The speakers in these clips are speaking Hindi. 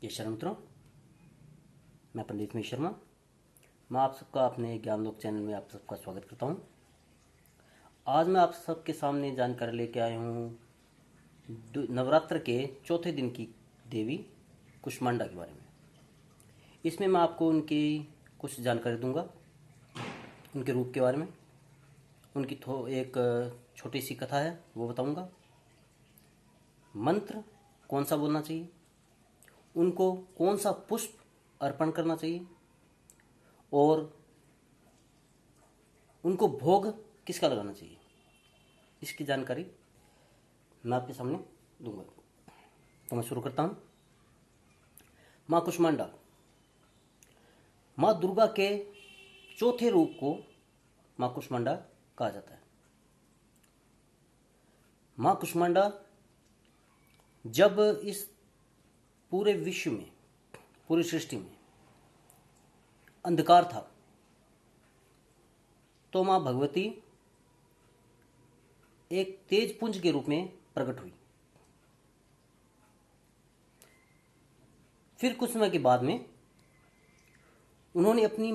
जय श्री मित्रों, मैं पंडित महेश शर्मा। मैं आप सबका अपने ज्ञान लोक चैनल में आप सबका स्वागत करता हूं। आज मैं आप सबके सामने जानकारी लेके आया हूं नवरात्र के चौथे दिन की देवी कुष्मांडा के बारे में। इसमें मैं आपको उनकी कुछ जानकारी दूंगा, उनके रूप के बारे में, उनकी एक छोटी सी कथा है वो बताऊंगा। मंत्र कौन सा बोलना चाहिए, उनको कौन सा पुष्प अर्पण करना चाहिए और उनको भोग किसका लगाना चाहिए, इसकी जानकारी मैं आपके सामने दूंगा। तो मैं शुरू करता हूं। माँ कुष्मांडा माँ दुर्गा के चौथे रूप को माँ कुष्मांडा कहा जाता है। माँ कुष्मांडा जब इस पूरे विश्व में, पूरी सृष्टि में अंधकार था, तो माँ भगवती एक तेज पुंज के रूप में प्रकट हुई। फिर कुछ समय के बाद में उन्होंने अपनी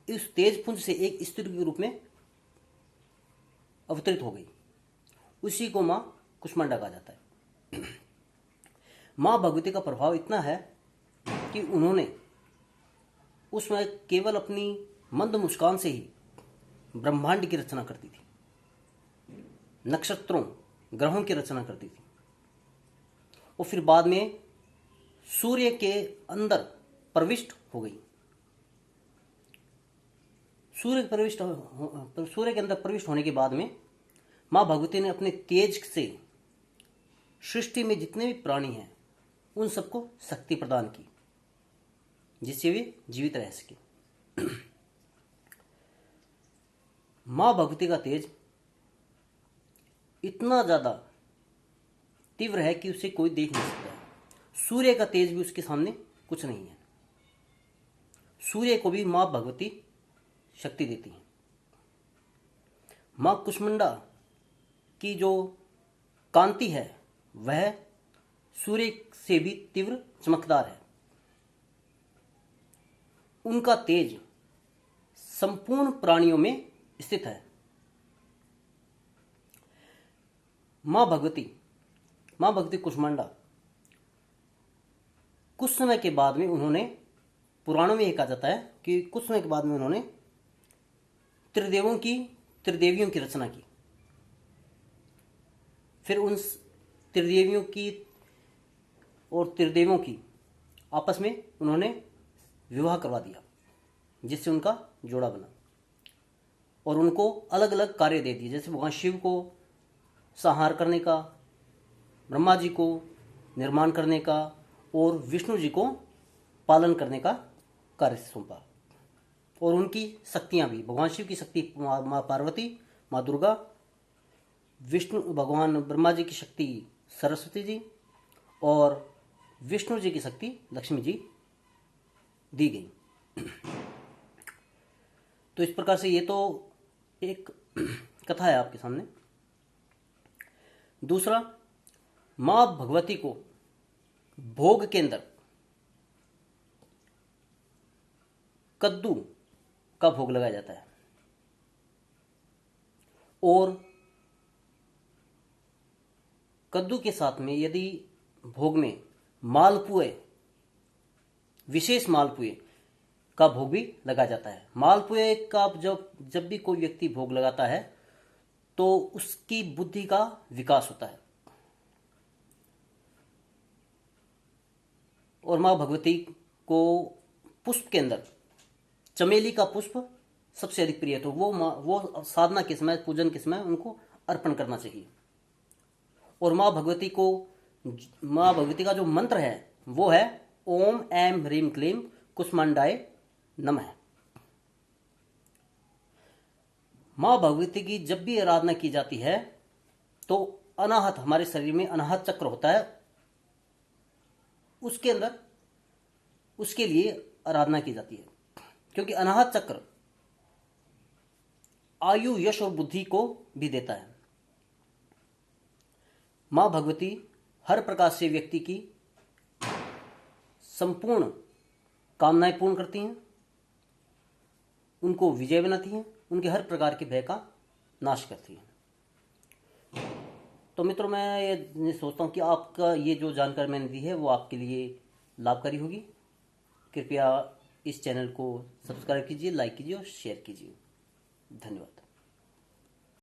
इस तेज पुंज से एक स्त्री के रूप में अवतरित हो गई। उसी को माँ कुष्मांडा कहा जाता है। माँ भगवती का प्रभाव इतना है कि उन्होंने उसमें केवल अपनी मंद मुस्कान से ही ब्रह्मांड की रचना करती थी, नक्षत्रों ग्रहों की रचना करती थी, और फिर बाद में सूर्य के अंदर प्रविष्ट हो गई। सूर्य के अंदर प्रविष्ट होने के बाद में माँ भगवती ने अपने तेज से सृष्टि में जितने भी प्राणी हैं उन सबको शक्ति प्रदान की, जिससे वे जीवित रह सके। मां भगवती का तेज इतना ज्यादा तीव्र है कि उसे कोई देख नहीं सकता है। सूर्य का तेज भी उसके सामने कुछ नहीं है। सूर्य को भी मां भगवती शक्ति देती है। मां कुष्मांडा की जो कांति है वह सूर्य से भी तीव्र चमकदार है। उनका तेज संपूर्ण प्राणियों में स्थित है। मां भगवती कुष्मांडा कुछ समय के बाद में उन्होंने, पुराणों में यह कहा जाता है कि कुछ समय के बाद में उन्होंने त्रिदेवियों की रचना की। फिर उन त्रिदेवियों की और त्रिदेवों की आपस में उन्होंने विवाह करवा दिया, जिससे उनका जोड़ा बना, और उनको अलग अलग कार्य दे दिए। जैसे भगवान शिव को संहार करने का, ब्रह्मा जी को निर्माण करने का और विष्णु जी को पालन करने का कार्य सौंपा। और उनकी शक्तियां भी, भगवान शिव की शक्ति माँ पार्वती, माँ दुर्गा, भगवान ब्रह्मा जी की शक्ति सरस्वती जी और विष्णु जी की शक्ति लक्ष्मी जी दी गई। तो इस प्रकार से ये तो एक कथा है आपके सामने। दूसरा, मां भगवती को भोग के अंदर कद्दू का भोग लगाया जाता है, और कद्दू के साथ में यदि भोग में मालपुए, विशेष मालपुए का भोग भी लगाया जाता है। मालपुए का जब भी कोई व्यक्ति भोग लगाता है तो उसकी बुद्धि का विकास होता है। और मां भगवती को पुष्प के अंदर चमेली का पुष्प सबसे अधिक प्रिय है, तो वो साधना के समय, पूजन के समय उनको अर्पण करना चाहिए। और मां भगवती का जो मंत्र है वो है ओम ऐम ह्रीम क्लीम कुष्मांडाय नमः। मां भगवती की जब भी आराधना की जाती है तो अनाहत, हमारे शरीर में अनाहत चक्र होता है, उसके अंदर उसके लिए आराधना की जाती है, क्योंकि अनाहत चक्र आयु, यश और बुद्धि को भी देता है। मां भगवती हर प्रकार से व्यक्ति की संपूर्ण कामनाएं पूर्ण करती हैं, उनको विजय बनाती हैं, उनके हर प्रकार के भय का नाश करती हैं। तो मित्रों, मैं ये सोचता हूँ कि आपका ये जो जानकारी मैंने दी है वो आपके लिए लाभकारी होगी। कृपया इस चैनल को सब्सक्राइब कीजिए, लाइक कीजिए और शेयर कीजिए। धन्यवाद।